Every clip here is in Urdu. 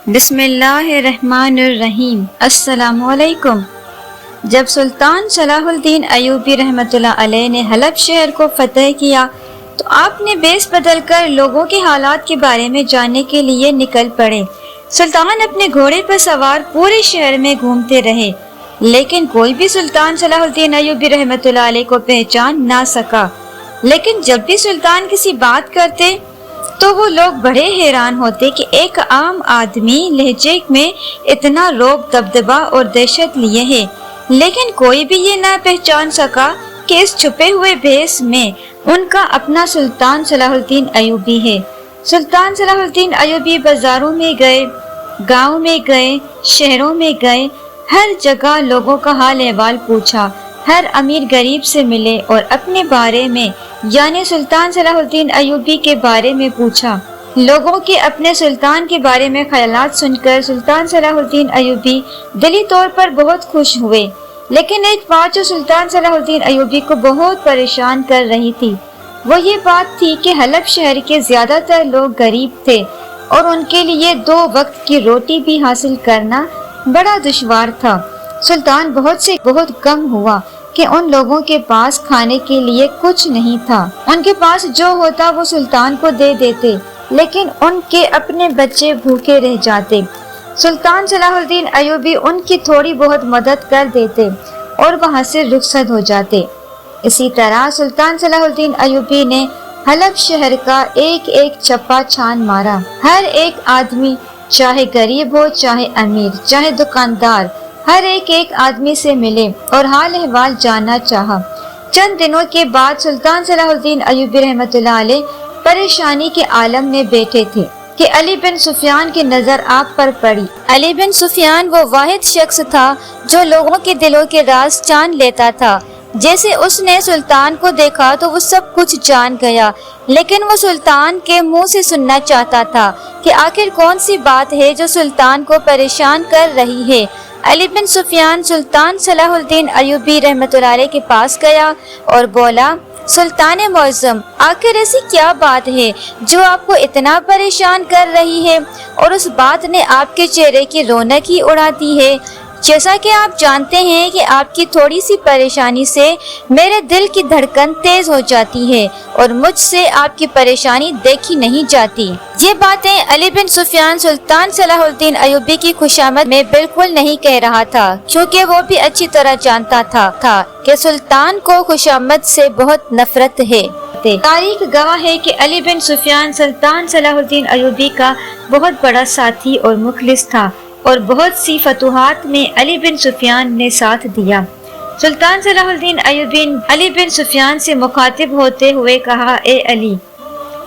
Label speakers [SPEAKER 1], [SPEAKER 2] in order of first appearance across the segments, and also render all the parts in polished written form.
[SPEAKER 1] بسم اللہ الرحمن الرحیم۔ السلام علیکم۔ جب سلطان صلاح الدین ایوبی رحمۃ اللہ علیہ نے حلب شہر کو فتح کیا تو آپ نے بیس بدل کر لوگوں کے حالات کے بارے میں جاننے کے لیے نکل پڑے۔ سلطان اپنے گھوڑے پر سوار پورے شہر میں گھومتے رہے، لیکن کوئی بھی سلطان صلاح الدین ایوبی رحمۃ اللہ علیہ کو پہچان نہ سکا۔ لیکن جب بھی سلطان کسی بات کرتے تو وہ لوگ بڑے حیران ہوتے کہ ایک عام آدمی لہجے میں اتنا روب دبدبا اور دہشت لیے ہے، لیکن کوئی بھی یہ نہ پہچان سکا کہ اس چھپے ہوئے بھیس میں ان کا اپنا سلطان صلاح الدین ایوبی ہے۔ سلطان صلاح الدین ایوبی بازاروں میں گئے، گاؤں میں گئے، شہروں میں گئے، ہر جگہ لوگوں کا حال احوال پوچھا، ہر امیر غریب سے ملے اور اپنے بارے میں یعنی سلطان صلاح الدین ایوبی کے بارے میں پوچھا۔ لوگوں کے اپنے سلطان کے بارے میں خیالات سن کر سلطان صلاح الدین ایوبی دلی طور پر بہت خوش ہوئے، لیکن ایک بات جو سلطان صلاح الدین ایوبی کو بہت پریشان کر رہی تھی وہ یہ بات تھی کہ حلب شہر کے زیادہ تر لوگ غریب تھے اور ان کے لیے 2 وقت کی روٹی بھی حاصل کرنا بڑا دشوار تھا۔ سلطان بہت غم ہوا کہ ان لوگوں کے پاس کھانے کے لیے کچھ نہیں تھا۔ ان کے پاس جو ہوتا وہ سلطان کو دے دیتے، لیکن ان کے اپنے بچے بھوکے رہ جاتے۔ سلطان صلاح الدین ایوبی ان کی تھوڑی بہت مدد کر دیتے اور وہاں سے رخصت ہو جاتے۔ اسی طرح سلطان صلاح الدین ایوبی نے حلب شہر کا ایک چپا چھان مارا۔ ہر ایک آدمی چاہے غریب ہو، چاہے امیر، چاہے دکاندار، ہر ایک آدمی سے ملے اور حال احوال جاننا چاہا۔ چند دنوں کے بعد سلطان صلاح الدین ایوبی رحمۃ اللہ علیہ پریشانی کے عالم میں بیٹھے تھے کہ علی بن سفیان کی نظر آپ پر پڑی۔ علی بن سفیان وہ واحد شخص تھا جو لوگوں کے دلوں کے راز جان لیتا تھا۔ جیسے اس نے سلطان کو دیکھا تو وہ سب کچھ جان گیا، لیکن وہ سلطان کے منہ سے سننا چاہتا تھا کہ آخر کون سی بات ہے جو سلطان کو پریشان کر رہی ہے۔ علی بن سفیان سلطان صلاح الدین ایوبی رحمۃ اللہ علیہ کے پاس گیا اور بولا، سلطان معظم، آخر ایسی کیا بات ہے جو آپ کو اتنا پریشان کر رہی ہے اور اس بات نے آپ کے چہرے کی رونق ہی اڑا دی ہے؟ جیسا کہ آپ جانتے ہیں کہ آپ کی تھوڑی سی پریشانی سے میرے دل کی دھڑکن تیز ہو جاتی ہے اور مجھ سے آپ کی پریشانی دیکھی نہیں جاتی۔ یہ باتیں علی بن سفیان سلطان صلاح الدین ایوبی کی خوشامد میں بالکل نہیں کہہ رہا تھا، کیونکہ وہ بھی اچھی طرح جانتا تھا کہ سلطان کو خوشامد سے بہت نفرت ہے۔ تاریخ گواہ ہے کہ علی بن سفیان سلطان صلاح الدین ایوبی کا بہت بڑا ساتھی اور مخلص تھا اور بہت سی فتوحات میں علی بن سفیان نے ساتھ دیا۔ سلطان صلاح الدین ایوبی علی بن سفیان سے مخاطب ہوتے ہوئے کہا، اے علی،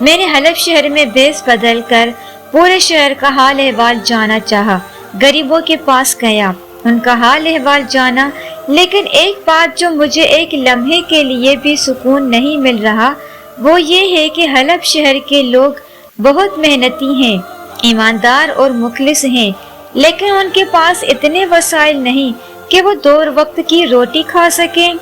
[SPEAKER 1] میں نے حلب شہر میں بیس بدل کر پورے شہر کا حال احوال جانا چاہا۔ غریبوں کے پاس گیا، ان کا حال احوال جانا، لیکن ایک بات جو مجھے ایک لمحے کے لیے بھی سکون نہیں مل رہا وہ یہ ہے کہ حلب شہر کے لوگ بہت محنتی ہیں، ایماندار اور مخلص ہیں، لیکن ان کے پاس اتنے وسائل نہیں کہ وہ 2 وقت کی روٹی کھا سکیں،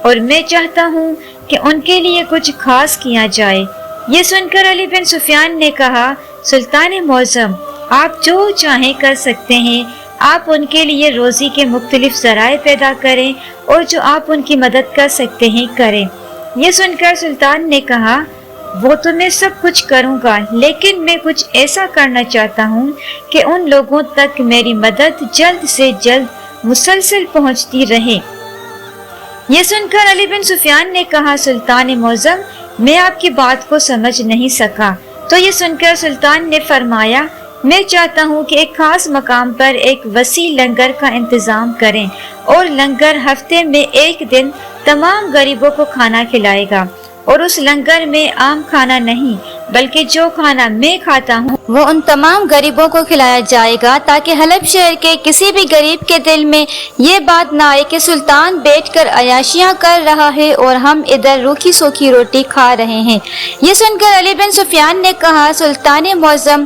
[SPEAKER 1] اور میں چاہتا ہوں کہ ان کے لیے کچھ خاص کیا جائے۔ یہ سن کر علی بن سفیان نے کہا، سلطان معظم، آپ جو چاہیں کر سکتے ہیں، آپ ان کے لیے روزی کے مختلف ذرائع پیدا کریں اور جو آپ ان کی مدد کر سکتے ہیں کریں۔ یہ سن کر سلطان نے کہا، وہ تو میں سب کچھ کروں گا، لیکن میں کچھ ایسا کرنا چاہتا ہوں کہ ان لوگوں تک میری مدد جلد سے جلد مسلسل پہنچتی رہے۔ یہ سن کر علی بن سفیان نے کہا، سلطان معظم، میں آپ کی بات کو سمجھ نہیں سکا۔ تو یہ سن کر سلطان نے فرمایا، میں چاہتا ہوں کہ ایک خاص مقام پر ایک وسیع لنگر کا انتظام کریں اور لنگر ہفتے میں 1 دن تمام غریبوں کو کھانا کھلائے گا، اور اس لنگر میں عام کھانا نہیں بلکہ جو کھانا میں کھاتا ہوں وہ ان تمام غریبوں کو کھلایا جائے گا، تاکہ حلب شہر کے کسی بھی غریب کے دل میں یہ بات نہ آئے کہ سلطان بیٹھ کر عیاشیاں کر رہا ہے اور ہم ادھر روکھی سوکھی روٹی کھا رہے ہیں۔ یہ سن کر علی بن سفیان نے کہا، سلطان معظم،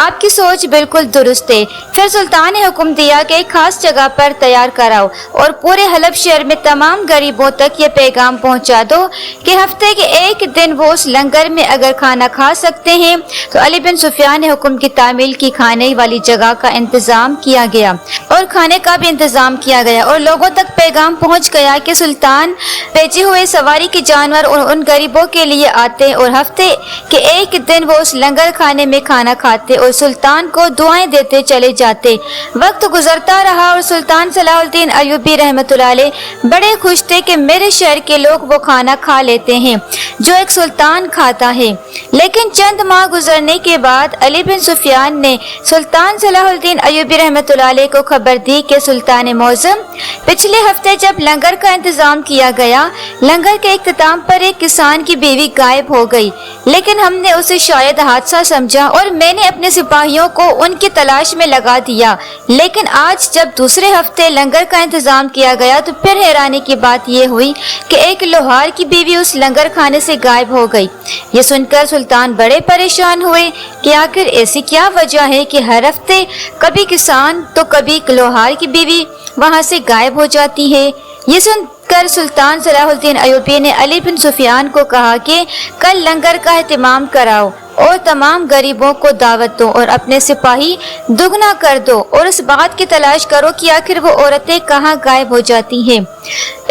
[SPEAKER 1] آپ کی سوچ بالکل درست ہے۔ پھر سلطان نے حکم دیا کہ ایک خاص جگہ پر تیار کراؤ اور پورے حلب شہر میں تمام غریبوں تک یہ پیغام پہنچا دو کہ ہفتے کے 1 دن وہ اس لنگر میں اگر کھانا کھا کھا سکتے ہیں، تو علی بن سفیان نے حکم کی تعمیل کی، کھانے والی جگہ کا انتظام کیا گیا اور کھانے کا بھی انتظام کیا گیا، اور لوگوں تک پیغام پہنچ گیا کہ سلطان بھیجے ہوئے سواری کے جانور ان غریبوں کے لیے آتے اور ہفتے کے ایک دن وہ اس لنگر کھانے میں کھانا کھاتے اور سلطان کو دعائیں دیتے چلے جاتے۔ وقت گزرتا رہا اور سلطان صلاح الدین ایوبی رحمۃ اللہ علیہ بڑے خوش تھے کہ میرے شہر کے لوگ وہ کھانا کھا لیتے ہیں جو ایک سلطان کھاتا ہے۔ لیکن چند ماہ گزرنے کے بعد علی بن سفیان نے سلطان صلاح الدین ایوبی رحمۃ اللہ علیہ کو خبر دی کہ سلطان معظم، پچھلے ہفتے جب لنگر کا انتظام کیا گیا، لنگر کے اختتام پر ایک کسان کی بیوی غائب ہو گئی، لیکن ہم نے اسے شاید حادثہ سمجھا اور میں نے اپنے سپاہیوں کو ان کی تلاش میں لگا دیا، لیکن آج جب دوسرے ہفتے لنگر کا انتظام کیا گیا تو پھر حیرانی کی بات یہ ہوئی کہ ایک لوہار کی بیوی اس لنگر کھانے سے غائب ہو گئی۔ یہ سن کر سلطان بڑے پریشان ہوئے کہ آخر ایسی کیا وجہ ہے کہ ہر ہفتے کبھی کسان تو کبھی لوہار کی بیوی وہاں سے غائب ہو جاتی ہے۔ یہ سن کر سلطان صلاح الدین ایوبی نے علی بن سفیان کو کہا کہ کل لنگر کا اہتمام کراؤ اور تمام غریبوں کو دعوت دو اور اپنے سپاہی دگنا کر دو اور اس بات کی تلاش کرو کہ آخر وہ عورتیں کہاں غائب ہو جاتی ہیں،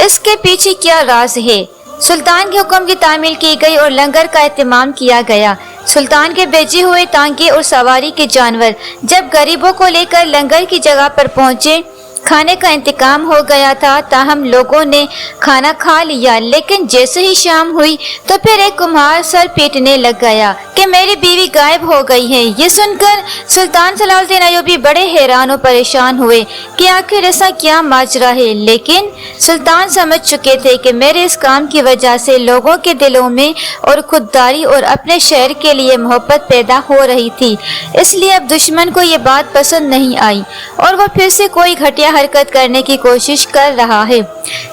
[SPEAKER 1] اس کے پیچھے کیا راز ہے۔ سلطان کے حکم کی تعمیل کی گئی اور لنگر کا اہتمام کیا گیا۔ سلطان کے بھیجے ہوئے تانکے اور سواری کے جانور جب غریبوں کو لے کر لنگر کی جگہ پر پہنچے، کھانے کا انتظام ہو گیا تھا، تاہم لوگوں نے کھانا کھا لیا، لیکن جیسے ہی شام ہوئی تو پھر ایک کمہار سر پیٹنے لگ گیا کہ میری بیوی غائب ہو گئی ہے۔ یہ سن کر سلطان صلاح الدین ایوبی بڑے حیران و پریشان ہوئے کہ آخر ایسا کیا ماجرا ہے، لیکن سلطان سمجھ چکے تھے کہ میرے اس کام کی وجہ سے لوگوں کے دلوں میں اور خودداری اور اپنے شہر کے لیے محبت پیدا ہو رہی تھی، اس لیے اب دشمن کو یہ بات پسند نہیں آئی اور وہ پھر سے کوئی گھٹیا حرکت کرنے کی کوشش کر رہا ہے۔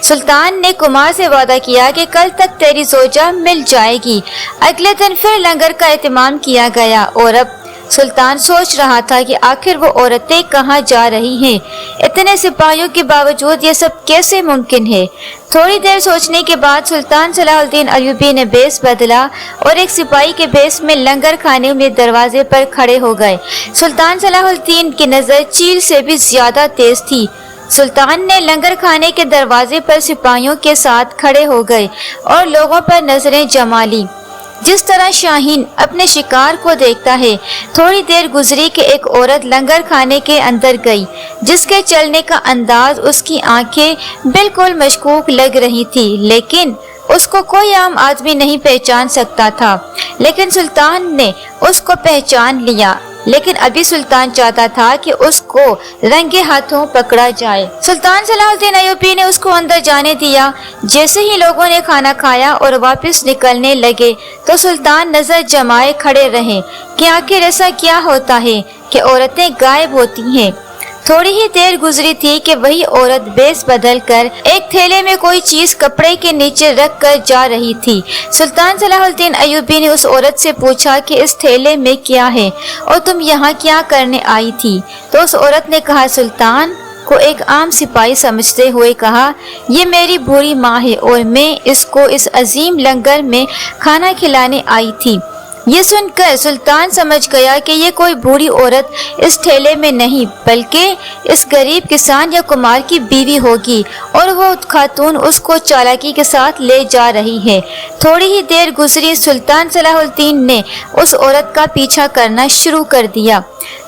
[SPEAKER 1] سلطان نے کمار سے وعدہ کیا کہ کل تک تیری زوجہ مل جائے گی۔ اگلے دن پھر لنگر کا اہتمام کیا گیا اور اب سلطان سوچ رہا تھا کہ آخر وہ عورتیں کہاں جا رہی ہیں، اتنے سپاہیوں کے باوجود یہ سب کیسے ممکن ہے۔ تھوڑی دیر سوچنے کے بعد سلطان صلاح الدین ایوبی نے بیس بدلا اور ایک سپاہی کے بیس میں لنگر کھانے میں دروازے پر کھڑے ہو گئے۔ سلطان صلاح الدین کی نظر چیل سے بھی زیادہ تیز تھی۔ سلطان نے لنگر کھانے کے دروازے پر سپاہیوں کے ساتھ کھڑے ہو گئے اور لوگوں پر نظریں جما لی، جس طرح شاہین اپنے شکار کو دیکھتا ہے۔ تھوڑی دیر گزری کہ ایک عورت لنگر کھانے کے اندر گئی، جس کے چلنے کا انداز، اس کی آنکھیں بالکل مشکوک لگ رہی تھی، لیکن اس کو کوئی عام آدمی نہیں پہچان سکتا تھا، لیکن سلطان نے اس کو پہچان لیا۔ لیکن ابھی سلطان چاہتا تھا کہ اس کو رنگے ہاتھوں پکڑا جائے۔ سلطان صلاح الدین ایوبی نے اس کو اندر جانے دیا۔ جیسے ہی لوگوں نے کھانا کھایا اور واپس نکلنے لگے تو سلطان نظر جمائے کھڑے رہے کہ آخر ایسا کیا ہوتا ہے کہ عورتیں غائب ہوتی ہیں۔ تھوڑی ہی دیر گزری تھی کہ وہی عورت بیس بدل کر ایک تھیلے میں کوئی چیز کپڑے کے نیچے رکھ کر جا رہی تھی۔ سلطان صلاح الدین ایوبی نے اس عورت سے پوچھا کہ اس تھیلے میں کیا ہے اور تم یہاں کیا کرنے آئی تھی؟ تو اس عورت نے کہا، سلطان کو ایک عام سپاہی سمجھتے ہوئے کہا، یہ میری بوڑھی ماں ہے اور میں اس کو اس عظیم لنگر میں کھانا کھلانے آئی تھی۔ یہ سن کر سلطان سمجھ گیا کہ یہ کوئی بوڑھی عورت اس ٹھیلے میں نہیں بلکہ اس غریب کسان یا کمار کی بیوی ہوگی اور وہ خاتون اس کو چالاکی کے ساتھ لے جا رہی ہے۔ تھوڑی ہی دیر گزری، سلطان صلاح الدین نے اس عورت کا پیچھا کرنا شروع کر دیا۔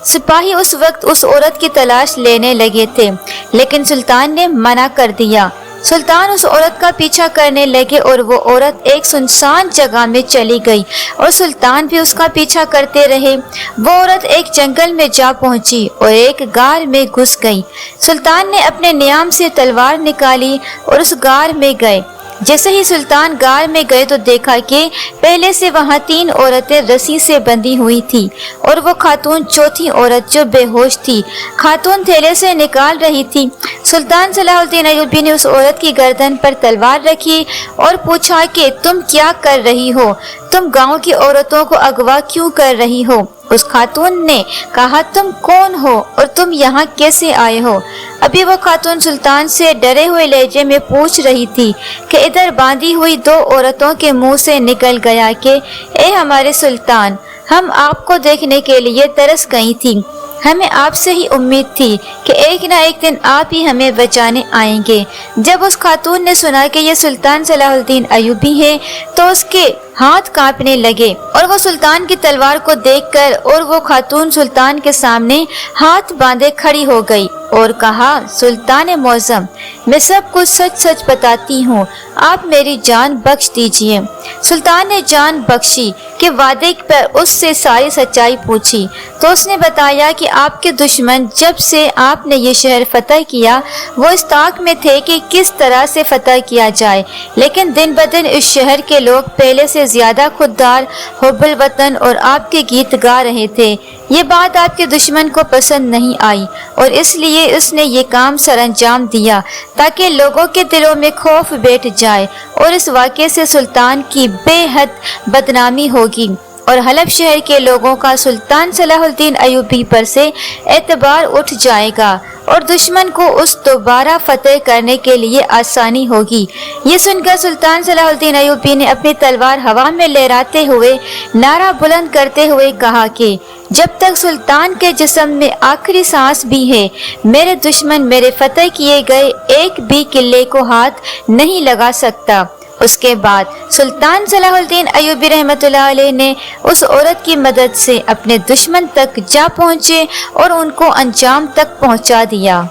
[SPEAKER 1] سپاہی اس وقت اس عورت کی تلاش لینے لگے تھے، لیکن سلطان نے منع کر دیا۔ سلطان اس عورت کا پیچھا کرنے لگے اور وہ عورت ایک سنسان جگہ میں چلی گئی اور سلطان بھی اس کا پیچھا کرتے رہے۔ وہ عورت ایک جنگل میں جا پہنچی اور ایک غار میں گھس گئی۔ سلطان نے اپنے نیام سے تلوار نکالی اور اس غار میں گئے۔ جیسے ہی سلطان غار میں گئے تو دیکھا کہ پہلے سے وہاں 3 عورتیں رسی سے بندھی ہوئی تھی اور وہ خاتون چوتھی عورت جو بے ہوش تھی، خاتون تھیلے سے نکال رہی تھی۔ سلطان صلاح الدین ایوبی نے اس عورت کی گردن پر تلوار رکھی اور پوچھا کہ تم کیا کر رہی ہو؟ تم گاؤں کی عورتوں کو اغوا کیوں کر رہی ہو؟ اس خاتون نے کہا تم کون ہو اور تم یہاں کیسے آئے ہو؟ ابھی وہ خاتون سلطان سے ڈرے ہوئے لہجے میں پوچھ رہی تھی کہ ادھر باندھی ہوئی دو عورتوں کے منہ سے نکل گیا کہ اے ہمارے سلطان، ہم آپ کو دیکھنے کے لیے ترس گئی تھی، ہمیں آپ سے ہی امید تھی کہ ایک نہ ایک دن آپ ہی ہمیں بچانے آئیں گے۔ جب اس خاتون نے سنا کہ یہ سلطان صلاح الدین ایوبی ہے تو اس کے ہاتھ کانپنے لگے اور وہ سلطان کی تلوار کو دیکھ کر اور وہ خاتون سلطان کے سامنے ہاتھ باندھے کھڑی ہو گئی اور کہا سلطان معظم، میں سب کچھ سچ سچ بتاتی ہوں، آپ میری جان بخش دیجئے۔ سلطان نے جان بخشی کہ وعدے پر اس سے ساری سچائی پوچھی تو اس نے بتایا کہ آپ کے دشمن جب سے آپ نے یہ شہر فتح کیا وہ اس طاق میں تھے کہ کس طرح سے فتح کیا جائے، لیکن دن بدن اس شہر کے لوگ پہلے سے زیادہ خوددار، حب الوطن اور آپ کے گیت گا رہے تھے۔ یہ بات آپ کے دشمن کو پسند نہیں آئی اور اس لیے اس نے یہ کام سر انجام دیا تاکہ لوگوں کے دلوں میں خوف بیٹھ جائے اور اس واقعے سے سلطان کی بے حد بدنامی ہوگی اور حلب شہر کے لوگوں کا سلطان صلاح الدین ایوبی پر سے اعتبار اٹھ جائے گا اور دشمن کو اس دوبارہ فتح کرنے کے لیے آسانی ہوگی۔ یہ سن کر سلطان صلاح الدین ایوبی نے اپنی تلوار ہوا میں لہراتے ہوئے نعرہ بلند کرتے ہوئے کہا کہ جب تک سلطان کے جسم میں آخری سانس بھی ہے میرے دشمن میرے فتح کیے گئے ایک بھی قلعے کو ہاتھ نہیں لگا سکتا۔ اس کے بعد سلطان صلاح الدین ایوبی رحمۃ اللہ علیہ نے اس عورت کی مدد سے اپنے دشمن تک جا پہنچے اور ان کو انجام تک پہنچا دیا۔